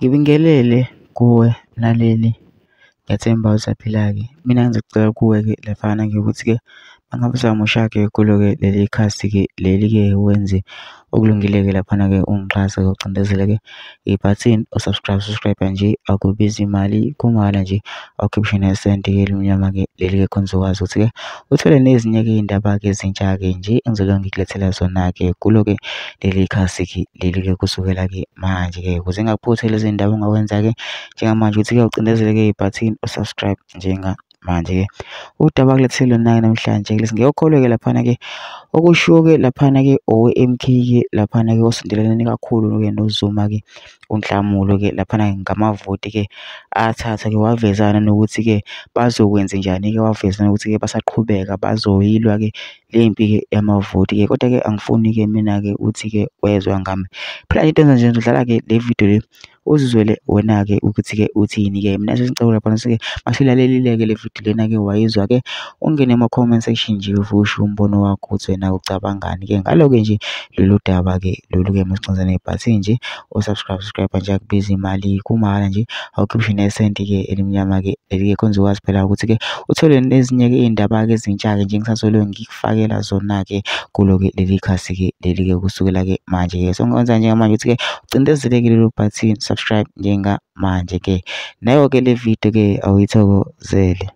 Ngibingelele kuwe mlaleli, ngiyathemba usaphila-ke. Mina ngizocela kuwe-ke laphana ukuthi-ke mangabe usamusha-ke kulo-ke leli khasi-ke leli-ke wenze okulungile-ke laphana-ke ungixhase-ke ucindezele-ke ibhathini subscribe nje, akubizi imali, kumahhala nje, awukhiphi nesenti-ke elimnyama-ke leli-ke khona uzokwazi ukuthi-ke uthole nezinye-ke iy'ndaba-ke ezintsha-ke nje engizobe ngikulethela zona-ke kulo-ke leli khasi-ke leli-ke kusukela-ke manje-ke ukuze ngingakuphuthi lezi ndaba ongawenza-ke njengamanje ukuthi-ke ucindezele-ke ibhathini usubscribe njengamanje-ke. Udaba kulethele lona-ke namhlanje lesi ngiyokholwa-ke laphana-ke okushiwo-ke laphana-ke owe-M_K-ke laphana-ke osondelene kakhulu-ke noZuma-ke uNhlamulo-ke laphana-ke ngamavoti-ke athatha-ke wavezana nokuthi-ke bazokwenzenjani-ke, waveza nokuthi-ke basaqhubeka bazoyilwa-ke le mpi-ke yamavoti-ke. Kodwa-ke angifuni-ke mina-ke uthi-ke wezwa ngami, phela into enza nje udlala-ke le video le uzizwele wena-ke ukuthi-ke uthini-ke. Mina sengicela laphana ukuthi-ke masilalelile-ke le video lena-ke wayizwa-ke ungene ema-comment section nje uvushe umbono wakho ukuthi wena ucabangani-ke ngalo-ke nje lolu daba-ke lolu-ke masicinza nebhathini nje usubscribe nje, akubizi imali, kumahhala nje, awukhiphi nesenti-ke elimnyama-ke leli-ke khona uzokwazi phela ukuthi-ke uthole nezinye-ke iy'ndaba-ke ezintsha-ke nje ngisasolo ngikufakela zona-ke kulo-ke leli khasi-ke leli-ke kusukela-ke manje-ke. So ngikwenza njengamanje ukuthi-ke ucindezeleke lelo bhathini subscribe njengamanje-ke, nayo-ke le video-ke awuyithokozele.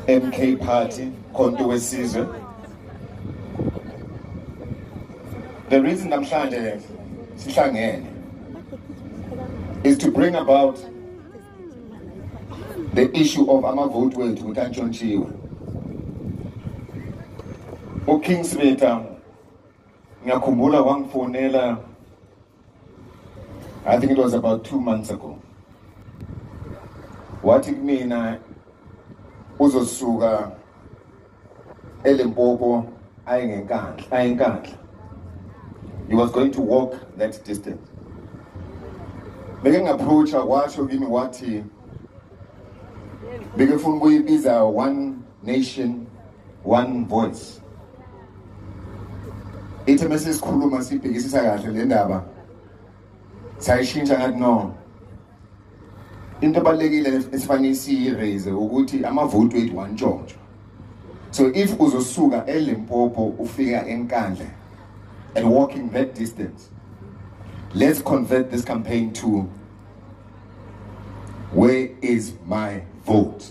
MK Party, Khonto Wesizwe. The reason namhlanje sihlangene is to bring about the issue of amavote wethu ukuthi antshontshiwe. uKing Smita ngiyakhumbula wangifonela, I think it was about 2 months ago. Wathi kumina uzosuka eLimpopo ayenkandla. He was going to walk that distance. Beke ngapproacha washo kimi wathi bekefuna ukuyibiza one nation one voice. Ithe mase sikhuluma sibhekisisa kahle le ndaba sayishintsha ngathi no, into ebalekile esifanele siyiraise ukuthi amavote wethu wantshontsho. So if uzosuka eLimpopo ufika enkandla and walking that distance, let's convert this campaign to where is my vote.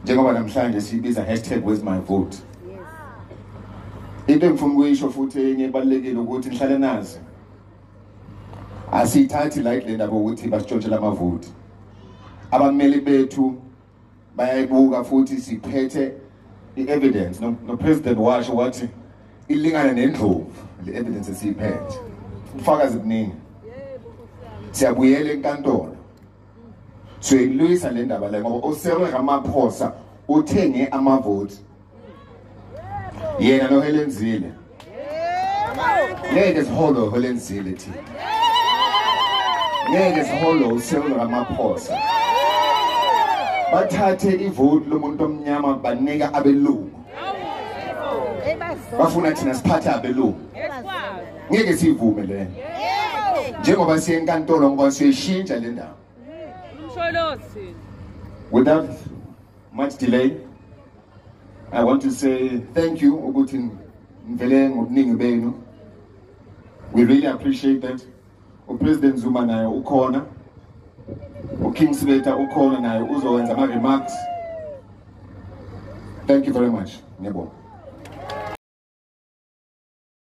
Njengoba namhlanje sibiza #where's my vote. Into engifuna ukuyisho futhi enye ebalekile ukuthi nihlale nazi, asithathi like le ndaba ukuthi basitshontshela amavote. Abameli bethu bayayibuka futhi siphethe i-evidence. No president washo wathi ilingana nendlovu le evidence esiyiphethe. Ufakazi buningi. Siyabuyela enkantolo soyilwisa le ndaba le ngoba uSerwe Ramaphosa uthenge amavote yena noHelen Zille. Ngeke siholo Helen Zille thina. Ngeke siholo uSerwe Ramaphosa. Bathathe ivote lomuntu omnyama banika abelungu. Bafuna thina siphathe abelungu. Ngeke sivume le. Njengoba siye enkantolo ngoba siyishintsha le ndaba. Without much delay, I want to say thank you ukuthi nivele ngobuningi benu. We really appreciate that. uPresident Zuma naye ukhona, uKing Smita ukhona naye uzowenza ama remarks. Thank you very much. Ngiyabonga.